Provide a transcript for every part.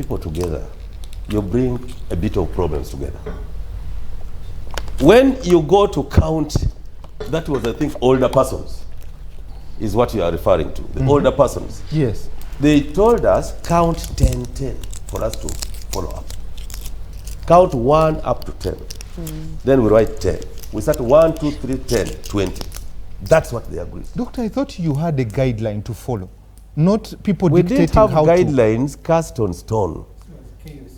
people together, you bring a bit of problems together. When you go to count, that was, I think, older persons, is what you are referring to, the older persons. Yes. They told us count 10, 10 for us to follow up. Count 1 up to 10. Then we write 10. We start 1, 2, 3, 10, 20. That's what they agreed. Doctor, I thought you had a guideline to follow, not people We dictating didn't have how guidelines cast on stone.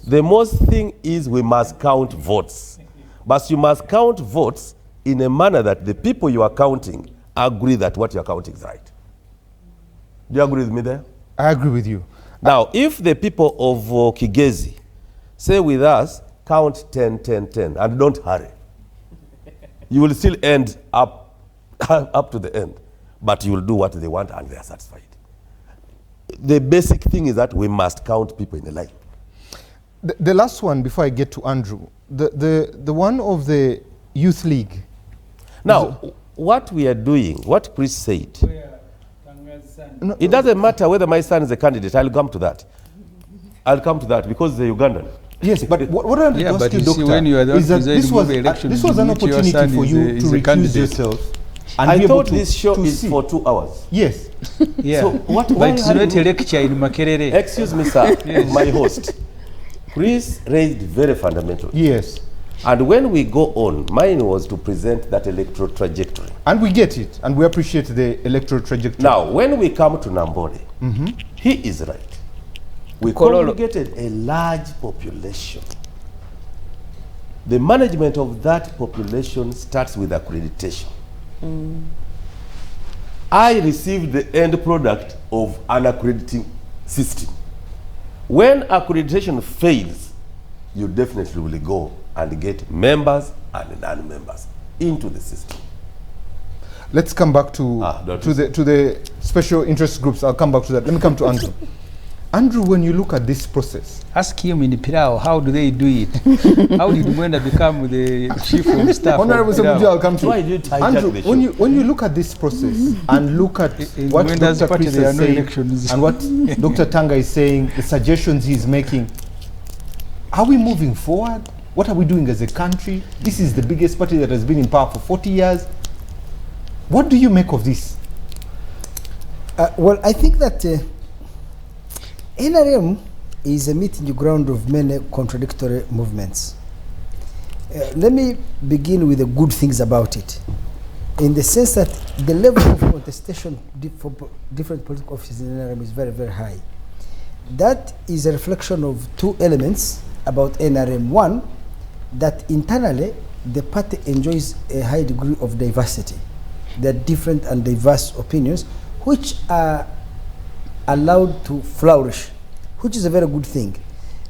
The most thing is we must count votes. But you must count votes in a manner that the people you are counting agree that what you are counting is right. Do you agree with me there? I agree with you. Now, if the people of Kigezi say with us, count 10, 10, 10, and don't hurry, you will still end up to the end, but you will do what they want and they are satisfied. The basic thing is that we must count people in a line. The last one, before I get to Andrew, the one of the Youth League. Now, what we are doing, what Chris said, No, it doesn't matter whether my son is a candidate. I'll come to that. I'll come to that because he's a Ugandan. Yes, but what I want to ask you, Doctor, when you are is that this was an to meet your opportunity son for is you a- to is a recuse candidate. yourself. And I be able thought to- this show to is see. for 2 hours. Yes. Yeah. So what? But Why it's are not you- a lecture in Makerere. Excuse me, sir, my host. Chris raised very fundamental. Yes. And when we go on, mine was to present that electoral trajectory. And we get it, and we appreciate the electoral trajectory. Now, when we come to Nambole, he is right. We congregated a large population. The management of that population starts with accreditation. I received the end product of an accrediting system. When accreditation fails, you definitely will go and get members and non-members into the system. Let's come back to the special interest groups. I'll come back to that. Let me come to Andrew. Andrew, when you look at this process, Ask him in Pirao, how do they do it? How did Mwenda become the chief of staff? Honorable Ssemujju, I'll come to Why you. did you Andrew, when you look at this process and look at what Mwenda's Dr. party, Chris there are is no saying elections. and what Dr. Tanga is saying, the suggestions he's making, are we moving forward? What are we doing as a country? This is the biggest party that has been in power for 40 years. What do you make of this? Well, I think that NRM is a meeting ground of many contradictory movements. Let me begin with the good things about it, in the sense that the level of contestation for different political offices in NRM is very, very high. That is a reflection of 2 elements about NRM. One, that internally the party enjoys a high degree of diversity. There are different and diverse opinions which are allowed to flourish, which is a very good thing.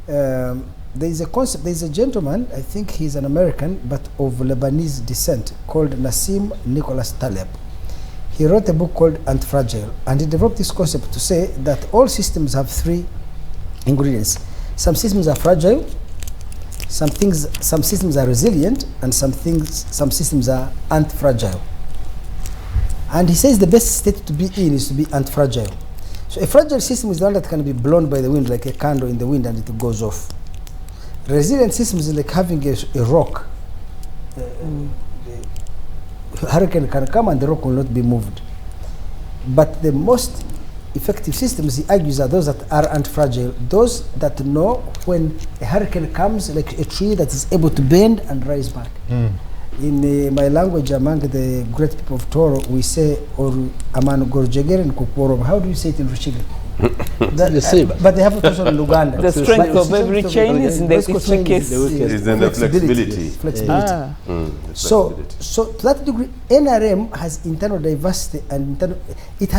There is a concept, there is a gentleman, I think he's an American, but of Lebanese descent, called Nassim Nicholas Taleb. He wrote a book called Anti-Fragile, and he developed this concept to say that all systems have 3 ingredients. Some systems are fragile, some systems are resilient, and some systems are anti-fragile. And he says the best state to be in is to be anti-fragile. So a fragile system is the one that can be blown by the wind like a candle in the wind and it goes off. Resilient system is like having a rock. The hurricane can come and the rock will not be moved. But the most effective systems, he argues, are those that are anti-fragile, those that know when a hurricane comes, like a tree that is able to bend and rise back. In my language, among the great people of Toro, we say, or aman gorjegere and kuporo. How do you say it in Rushiga? But they have a question in Luganda. The strength of every chain is in the weakest. Is in the flexibility. So to that degree, NRM has internal diversity and it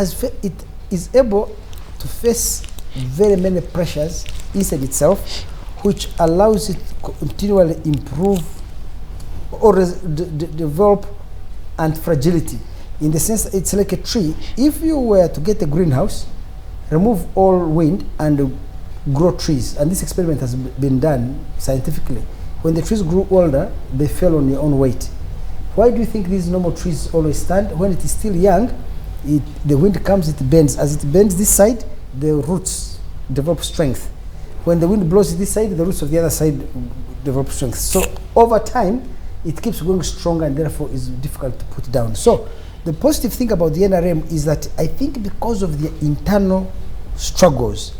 is able to face very many pressures inside itself, which allows it to continually improve or develop anti-fragility, in the sense that it's like a tree. If you were to get a greenhouse, remove all wind and grow trees, and this experiment has been done scientifically, when the trees grew older, they fell on their own weight. Why do you think these normal trees always stand? When it is still young, the wind comes, it bends. As it bends this side, the roots develop strength. When the wind blows this side, the roots of the other side develop strength. So over time, it keeps going stronger and therefore is difficult to put down. So the positive thing about the NRM is that I think because of the internal struggles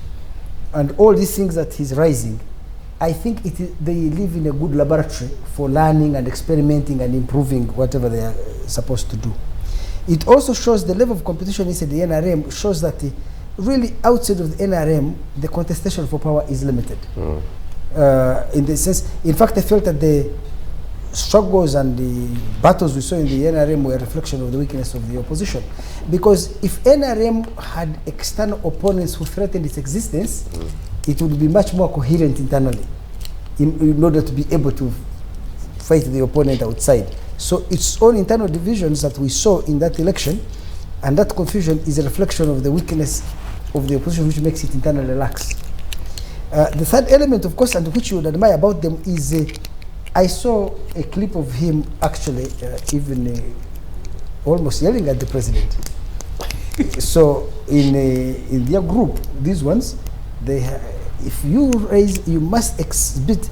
and all these things that is rising, I think they live in a good laboratory for learning and experimenting and improving whatever they are supposed to do. It also shows the level of competition inside the NRM shows that really outside of the NRM, the contestation for power is limited. In the sense, in fact, I felt that the struggles and the battles we saw in the NRM were a reflection of the weakness of the opposition. Because if NRM had external opponents who threatened its existence, it would be much more coherent internally in order to be able to fight the opponent outside. So its own internal divisions that we saw in that election, and that confusion is a reflection of the weakness of the opposition, which makes it internally lax. The third element, of course, and which you would admire about them is I saw a clip of him actually even almost yelling at the president. So in their group, these ones, if you raise, you must exhibit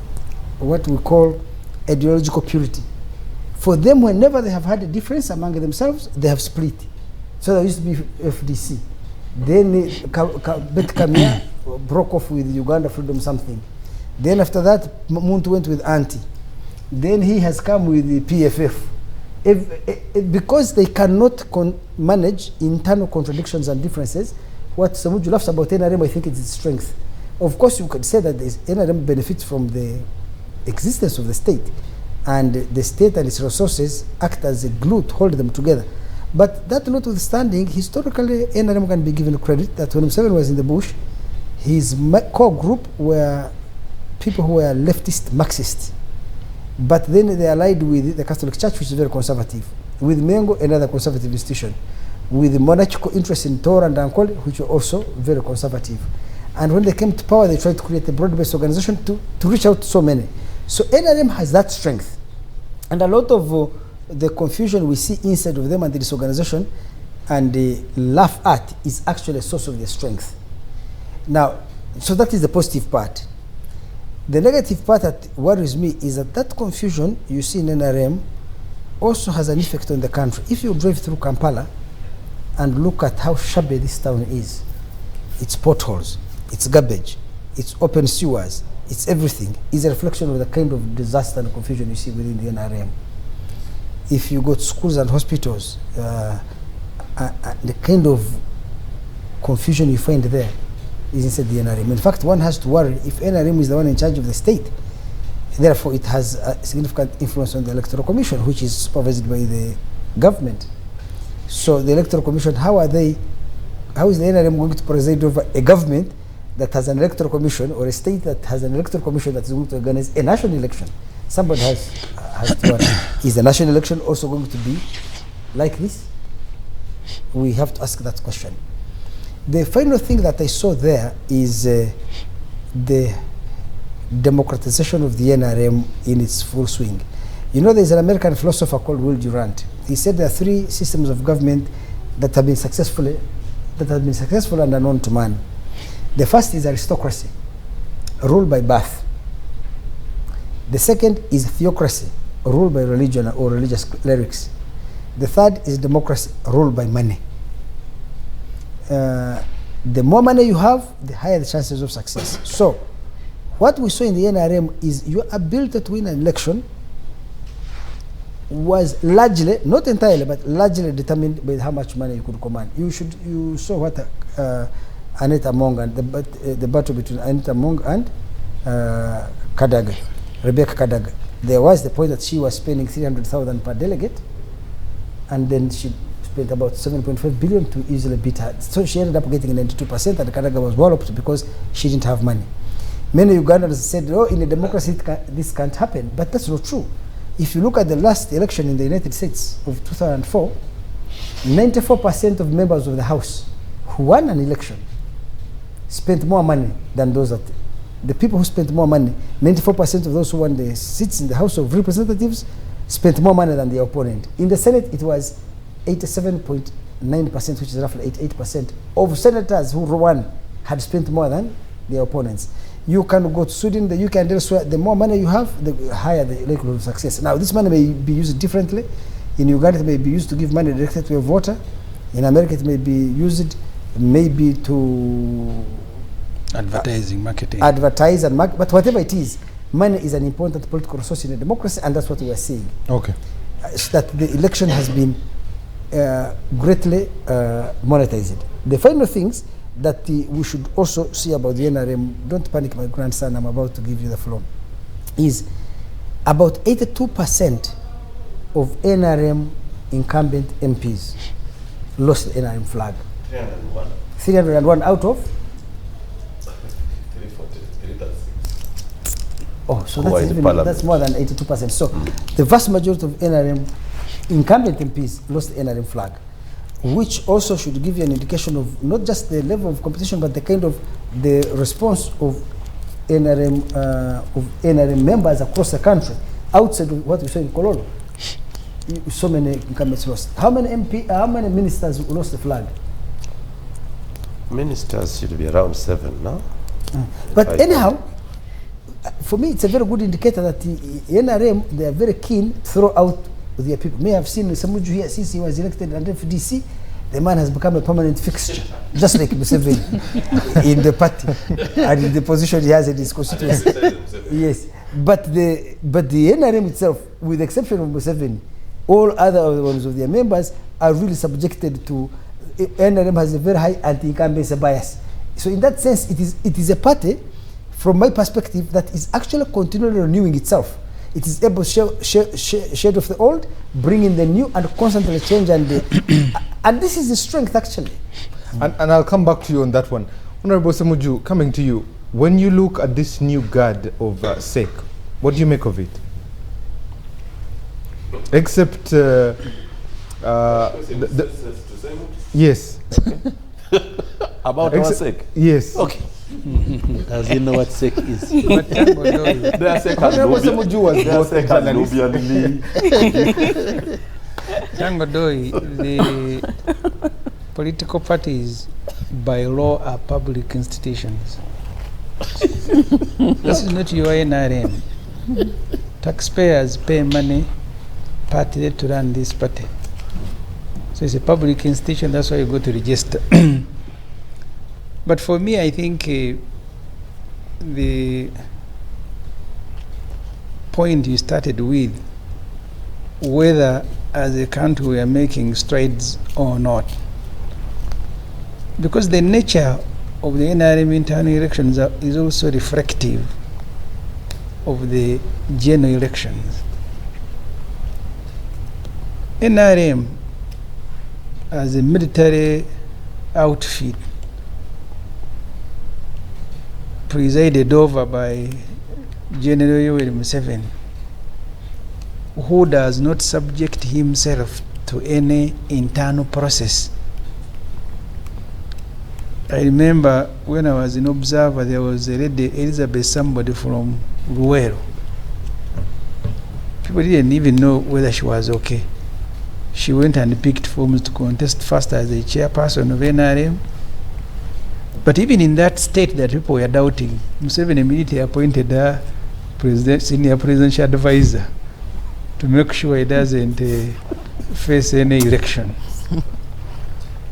what we call ideological purity. For them, whenever they have had a difference among themselves, they have split. So there used to be FDC. Then Bet Kamia broke off with Uganda Freedom something. Then after that, Muntu went with Anti. Then he has come with the PFF. Because they cannot manage internal contradictions and differences, what Ssemujju laughs about NRM, I think it's its strength. Of course, you could say that the NRM benefits from the existence of the state, and the state and its resources act as a glue to hold them together. But that notwithstanding, historically, NRM can be given credit that when Museveni was in the bush, his core group were people who were leftist Marxists. But then they allied with the Catholic Church, which is very conservative, with Mengo, another conservative institution, with the monarchical interest in Tor and Ankole, which were also very conservative. And when they came to power, they tried to create a broad-based organization to reach out to so many. So NRM has that strength. And a lot of the confusion we see inside of them and the disorganization and the laugh at is actually a source of their strength. Now, so that is the positive part. The negative part that worries me is that confusion you see in NRM also has an effect on the country. If you drive through Kampala and look at how shabby this town is, its potholes, its garbage, its open sewers, its everything, is a reflection of the kind of disaster and confusion you see within the NRM. If you go to schools and hospitals, the kind of confusion you find there is inside the NRM. In fact, one has to worry if NRM is the one in charge of the state. Therefore, it has a significant influence on the Electoral Commission, which is supervised by the government. So the Electoral Commission, how is the NRM going to preside over a government that has an Electoral Commission, or a state that has an Electoral Commission that is going to organize a national election? Somebody has to worry. Is the national election also going to be like this? We have to ask that question. The final thing that I saw there is the democratization of the NRM in its full swing. You know, there's an American philosopher called Will Durant. He said there are three systems of government that have been successful and unknown to man. The first is aristocracy, ruled by birth. The second is theocracy, ruled by religion or religious clerics. The third is democracy, ruled by money. The more money you have, the higher the chances of success. So, what we saw in the NRM is your ability to win an election was largely, not entirely, but largely determined by how much money you could command. You saw what Anita Among and the battle between Anita Among and Kadaga, Rebecca Kadaga. There was the point that she was spending 300,000 per delegate, and then she spent about 7.5 billion to easily beat her. So she ended up getting 92%, and Kadaga was walloped because she didn't have money. Many Ugandans said, oh, in a democracy this can't happen, but that's not true. If you look at the last election in the United States of 2004, 94% of members of the House who won an election spent more money than those that, the people who spent more money, 94% of those who won the seats in the House of Representatives spent more money than the opponent. In the Senate, it was 87.9%, which is roughly 88% of senators who won had spent more than their opponents. You can go to Sweden, the UK, and elsewhere. The more money you have, the higher the likelihood of success. Now, this money may be used differently. In Uganda, it may be used to give money directly to a voter. In America, it may be used maybe to Advertising, marketing. advertise and market. But whatever it is, money is an important political resource in a democracy, and that's what we are seeing. Okay. That the election has been greatly monetized. The final things that we should also see about the NRM, don't panic my grandson, I'm about to give you the floor, is about 82% of NRM incumbent MPs lost the NRM flag. 301. 301 out of? 336. Oh, so Who are in Parliament. that's more than 82%. So the vast majority of NRM incumbent MPs lost the NRM flag, which also should give you an indication of not just the level of competition, but the kind of the response of NRM members across the country, outside of what we saw in Kololo. So many incumbents lost. How many ministers lost the flag? Ministers should be around 7 now. But anyhow, for me, it's a very good indicator that the NRM, they are very keen to throw out their people. May have seen Ssemujju here since he was elected under FDC. The man has become a permanent fixture, just like Museveni in the party and in the position he has in his constituency. Yes, but the NRM itself, with the exception of Museveni, all other ones of their members are really subjected to. NRM has a very high anti-incumbency bias. So in that sense, it is a party, from my perspective, that is actually continually renewing itself. It is able to shed off the old, bring in the new, and constantly change. And this is the strength, actually. And I'll come back to you on that one. Honorable Ssemujju, coming to you. When you look at this new guard of SEC, what do you make of it? Except yes. About our sake. Yes. Okay. Does he know what SEC is? But Tanga Odoi, Their sake Honorable Ssemujju was Their both a sake has journalist. Nubian Tanga Odoi, the political parties by law are public institutions. This is not your NRM. Taxpayers pay money partly to run this party. So it's a public institution, that's why you go to register. But for me, I think the point you started with, whether as a country we are making strides or not, because the nature of the NRM internal elections is also reflective of the general elections. NRM as a military outfit presided over by General Yoweri Museveni, who does not subject himself to any internal process. I remember when I was an observer, there was a lady, Elizabeth somebody from Luwero. People didn't even know whether she was okay. She went and picked forms to contest first as a chairperson of NRM. But even in that state that people were doubting, Museveni immediately appointed her senior presidential advisor to make sure he doesn't face any election.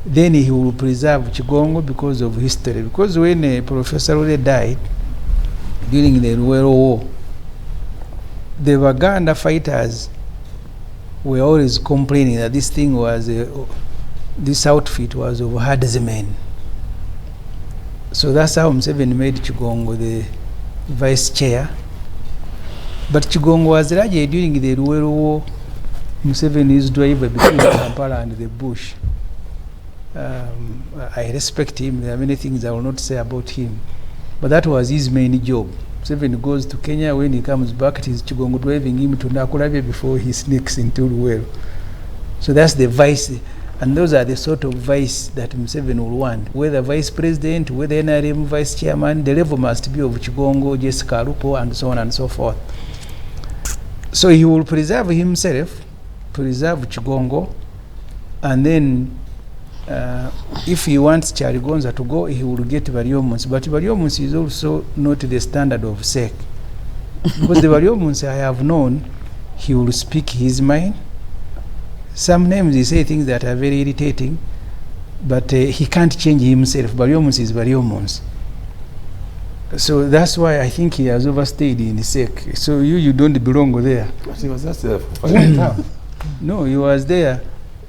Then he will preserve Chigongo because of history. Because when Professor Ole died during the Luwero War, the Waganda fighters were always complaining that this thing was, this outfit was of herdsmen. So that's how Museveni made Chigongo the vice chair. But Chigongo was largely during the Luwero War, Museveni's driver between Kampala and the bush. I respect him. There are many things I will not say about him. But that was his main job. Museveni goes to Kenya. When he comes back, it is Chigongo driving him to Nakurabe before he sneaks into Luwero. So that's the vice. And those are the sort of vice that Museveni will want. Whether vice president, whether NRM vice chairman, the level must be of Chigongo, Jessica Lupo, and so on and so forth. So he will preserve himself, preserve Chigongo, and then if he wants Charigonza to go, he will get Bariomunsi. But Bariomunsi is also not the standard of SEC. Because the Bariomunsi I have known, he will speak his mind. Sometimes he say things that are very irritating, but he can't change himself. Bariomunsi is Bariomunsi. So that's why I think he has overstayed in the SEC. So you don't belong there. But he was just there for 5 years. No, he was there.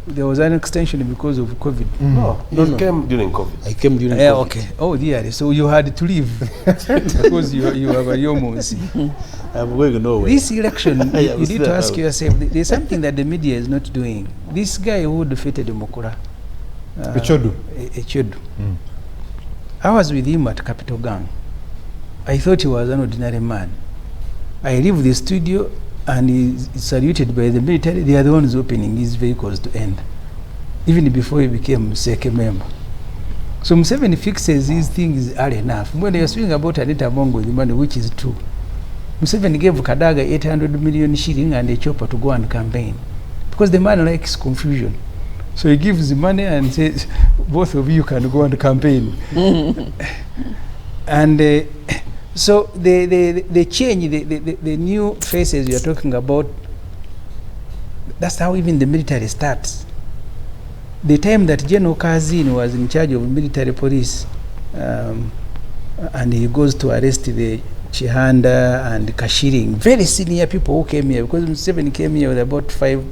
There was an extension because of COVID. No, he came during COVID. I came during Yeah, COVID. okay. Oh dear. So you had to leave because you are Bariomunsi. I'm going nowhere. This election, I you was need to there. ask yourself, there's something that the media is not doing. This guy who defeated Mukura, Echodu. Echodu. I was with him at Capital Gang. I thought he was an ordinary man. I leave the studio and he's saluted by the military. They are the ones opening his vehicles to end, even before he became SEC member. So Museveni fixes these things are enough. When they are speaking about Anita Bongo, the money, which is true, Museveni gave Kadaga 800 million shilling and a chopper to go and campaign because the man likes confusion. So he gives the money and says, both of you can go and campaign. And so the change, the new faces you are talking about, that's how even the military starts. The time that General Kazin was in charge of military police, and he goes to arrest the Chihanda and Kashiring, very senior people who came here, because Museveni came here with about 5th,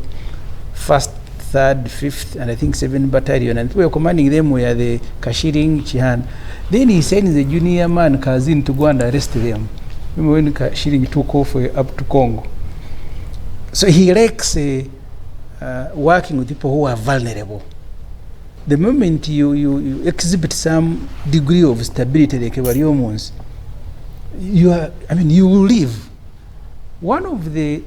3rd, 5th, and I think 7th battalion, and we were commanding them were the Kashiring, Chihanda. Then he sends the junior man Kazin to go and arrest them. Remember when Kashiring took off up to Congo. So he likes working with people who are vulnerable. The moment you exhibit some degree of stability, like Bariomunsi, you will leave. One of the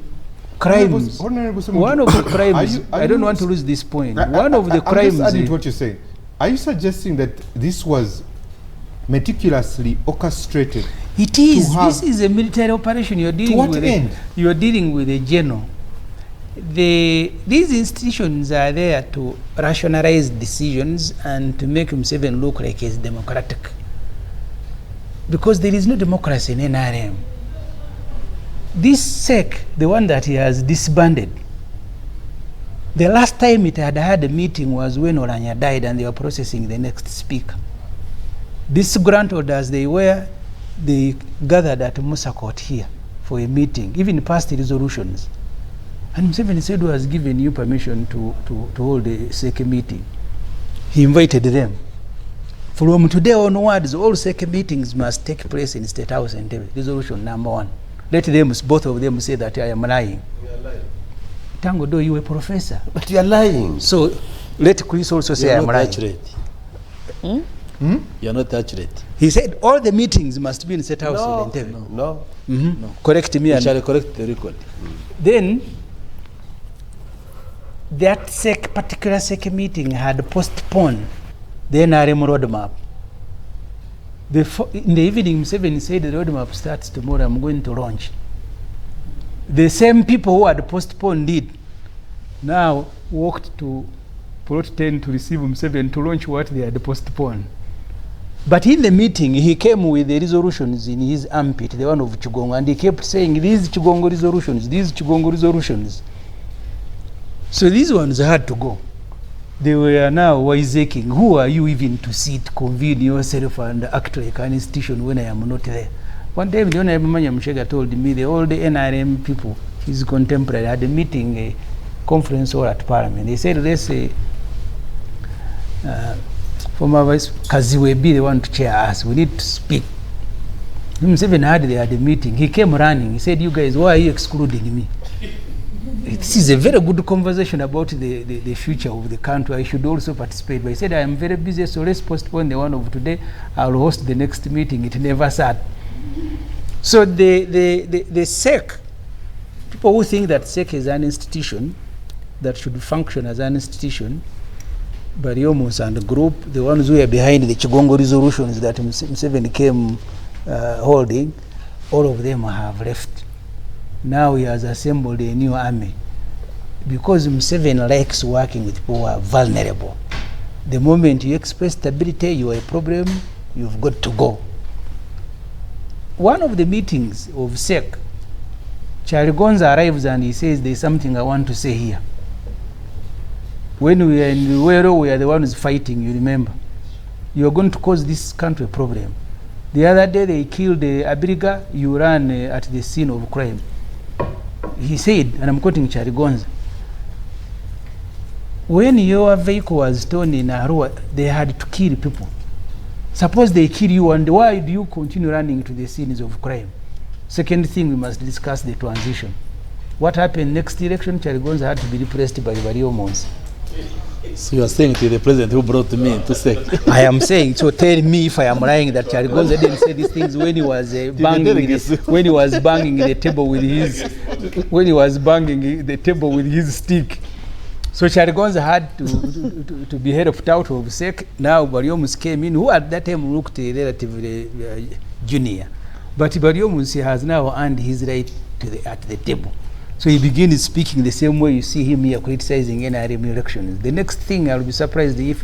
crimes, I don't want to lose this point. One of the crimes. I'm just adding to what you're saying. Are you suggesting that this was meticulously orchestrated? It is. This is a military operation. You're dealing what with end? You're dealing with a general. These institutions are there to rationalize decisions and to make Museveni look like he's democratic. Because there is no democracy in NRM. This SEC, the one that he has disbanded, the last time it had a meeting was when Oranya died and they were processing the next speaker. These grant orders, they gathered at Musa Court here for a meeting, even passed resolutions. And Museveni said he has given you permission to hold a SEC meeting. He invited them. From today onwards, all SEC meetings must take place in State House and resolution number 1. Let them, both of them, say that I am lying. You are lying. Tanga Odoi, you a professor. But you are lying. So let Chris also say I am lying. You're not accurate. He said all the meetings must be in State House No, in Entebbe. no. No. Correct me. You And shall correct the record. then that particular SEC meeting had postponed the NRM roadmap. In the evening, Museveni said the roadmap starts tomorrow, I'm going to launch. The same people who had postponed it now walked to Plot 10 to receive Museveni to launch what they had postponed. But in the meeting, he came with the resolutions in his armpit, the one of Chigongo, and he kept saying, these Chigongo resolutions, these Chigongo resolutions. So these ones had to go. They were now wiseacking. Who are you even to sit, convene yourself and act like an institution when I am not there? One time, the Honorable Manya Mshega told me all the NRM people, his contemporary, had a meeting, a conference hall at Parliament. They said, let's say, former Vice Kaziwe be the one to chair us. We need to speak. Museveni had a meeting. He came running. He said, you guys, why are you excluding me? This is a very good conversation about the future of the country. I should also participate. But he said, I am very busy, so let's postpone the one of today. I'll host the next meeting. It never sat. So the SEC, people who think that SEC is an institution that should function as an institution, Bariomunsi and the group, the ones who are behind the Chigongo resolutions that Museveni came holding, all of them have left. Now he has assembled a new army because Museveni likes working with people who are vulnerable. The moment you express stability, you are a problem, you've got to go. One of the meetings of SEC, Charlie Gonza arrives and he says, there's something I want to say here. When we are in Luwero, we are the ones fighting, you remember. You are going to cause this country a problem. The other day they killed Abiriga, you ran at the scene of crime. He said, and I'm quoting Charlie Gonza, when your vehicle was stolen in Arua, they had to kill people. Suppose they kill you, and why do you continue running to the scenes of crime? Second thing, we must discuss the transition. What happened next election? Charlie Gonza had to be replaced by Variomons. So you are saying to the president who brought me into SEC. I am saying, so tell me if I am lying that Charlie Gonza didn't say these things when he was banging the table with his stick. So Charlie Gonza had to be helped out of SEC. Now Bariomus came in, who at that time looked relatively junior. But Bariomus has now earned his right at the table. So he begins speaking the same way you see him here criticizing NRM elections. The next thing, I'll be surprised if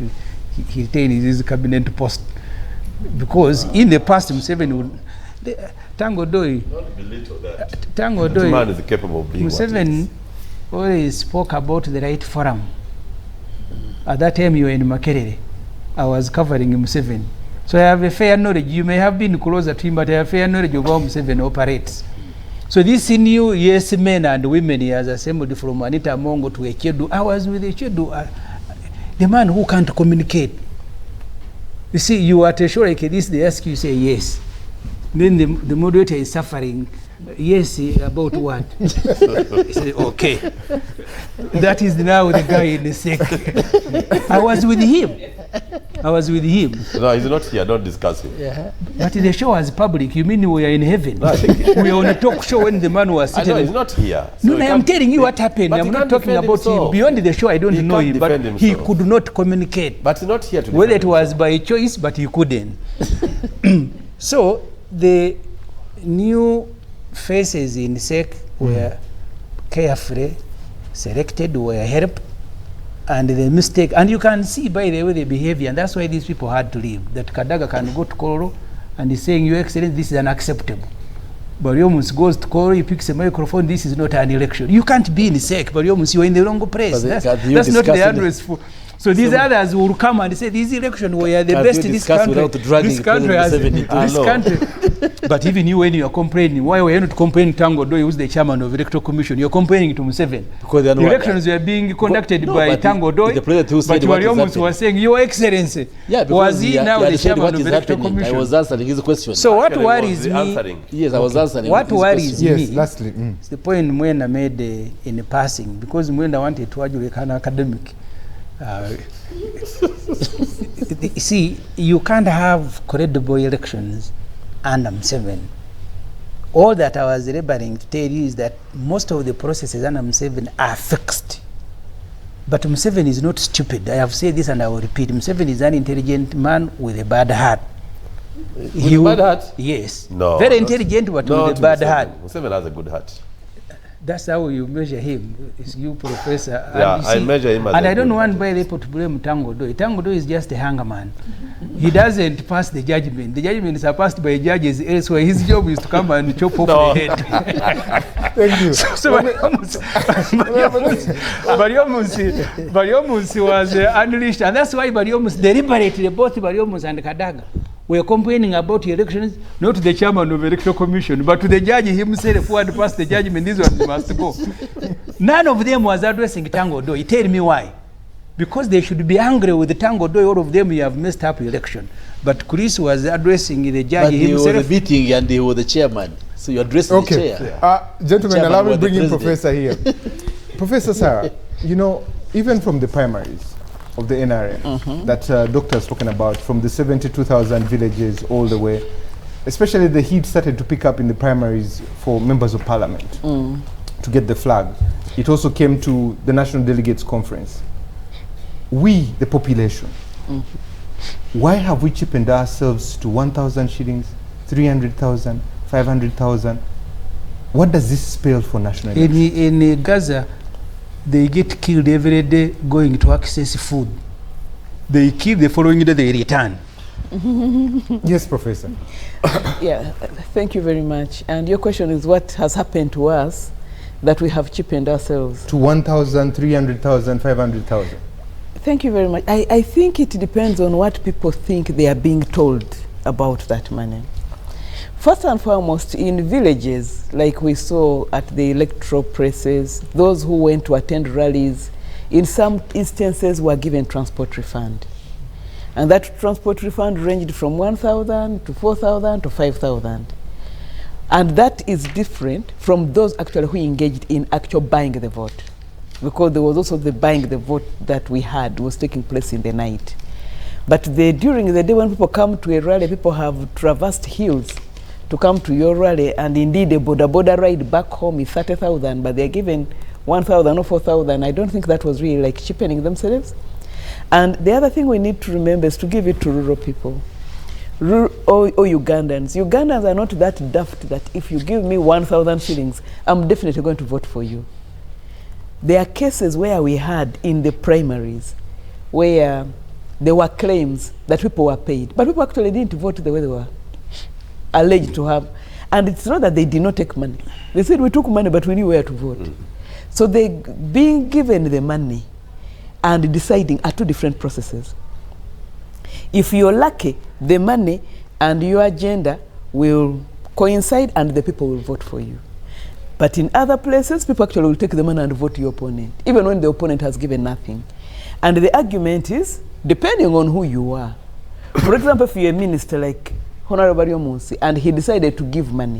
he retains his cabinet post. Because in the past, Museveni would... Tanga Odoi... Tanga Odoi... man is capable of being Museveni always spoke about the right forum. At that time, you were in Makerere. I was covering Museveni. So I have a fair knowledge. You may have been closer to him, but I have fair knowledge of how Museveni operates. So these new yes men and women he has assembled from Anita Mongo to Echedu. I was with Echedu, the man who can't communicate. You see, you are to show like this, they ask you, say yes. Then the moderator is suffering. Yes, about what? He said, okay. That is now the guy in the SEC. I was with him. No, he's not here. Don't discuss him. Yeah. But the show was public. You mean we are in heaven? No, we are on a talk show when the man was sitting. I know, he's not here. So no, I'm telling you what happened. I'm not talking about him. Beyond the show, I don't know him. But he could not communicate. But he's not here to whether it was by choice, but he couldn't. So the new faces in SEC were carefully selected, were helped, and the mistake, and you can see by the way they behavior, and that's why these people had to leave. That Kadaga can go to Koro and he's saying, Your Excellency, this is unacceptable. Bariomus goes to Koro, he picks a microphone, this is not an election. You can't be in SEC, Bariomus, you are in the wrong place. That's not the address for. So these others will come and say, these elections were the best in this country. This country. But even you, when you are complaining, why were you not complaining to Tanga Odoi, who's the chairman of the Electoral Commission? You're complaining to Museveni. Because the elections were being conducted by Tanga Odoi, but Bariomus was saying, Your Excellency, was he now the chairman of the Electoral Commission? I was answering his question. So what worries me? Yes, I was answering. What worries me? Yes, lastly. It's the point Mwenda made in passing, because Mwenda wanted to argue like an academic. See, you can't have credible elections under Museveni. All that I was laboring to tell you is that most of the processes under Museveni are fixed. But Museveni is not stupid. I have said this and I will repeat. Museveni is an intelligent man with a bad heart. With a bad heart? Yes. No. Very intelligent, but with a bad heart. Museveni has a good heart. That's how you measure him. It's you, Professor. Yeah, I measure him as and I don't want by people to blame Tanga Odoi. Tanga Odoi is just a hangerman. He doesn't pass the judgment. The judgments are passed by judges elsewhere. His job is to come and chop off the head. Thank you. So Bariomus was unleashed. And that's why Bariomus deliberately, both Bariomus and Kadaga, were complaining about the elections, not to the chairman of the Electoral Commission, but to the judge himself who had passed the judgment, this one must go. None of them was addressing Tanga Odoi. Tell me why. Because they should be angry with the Tanga Odoi, all of them you have messed up election. But Chris was addressing the judge himself. But he was the meeting and he was the chairman. So you're addressing the chair. Gentlemen, allow me to bring in Professor here. Professor Sarah, you know, even from the primaries of the NRM that Doctor has spoken about, from the 72,000 villages all the way, especially the heat started to pick up in the primaries for members of parliament to get the flag. It also came to the National Delegates Conference. We, the population, why have we cheapened ourselves to 1,000 shillings, 300,000, 500,000? What does this spell for national elections? In Gaza, they get killed every day going to access food. They keep, the following day they return. Yes, Professor. Yeah, thank you very much. And your question is what has happened to us that we have cheapened ourselves? To 1,000, 300,000, 500,000. Thank you very much. I think it depends on what people think they are being told about that money. First and foremost, in villages, like we saw at the electoral presses, those who went to attend rallies, in some instances were given transport refund. And that transport refund ranged from 1,000 to 4,000 to 5,000. And that is different from those actually who engaged in actual buying the vote. Because there was also the buying the vote that we had was taking place in the night. But during the day when people come to a rally, people have traversed hills to come to your rally, and indeed a border ride back home is 30,000, but they're given 1,000 or 4,000. I don't think that was really like cheapening themselves. And the other thing we need to remember is to give it to rural people. Or Ugandans. Ugandans are not that daft that if you give me 1,000 shillings, I'm definitely going to vote for you. There are cases where we had in the primaries where there were claims that people were paid, but people actually didn't vote the way they were alleged to have. And it's not that they did not take money. They said we took money, but we knew where to vote. So they being given the money and deciding are two different processes. If you're lucky, the money and your agenda will coincide and the people will vote for you. But in other places, people actually will take the money and vote your opponent, even when the opponent has given nothing. And the argument is, depending on who you are. For example, if you're a minister like Honorable Munsi, and he decided to give money,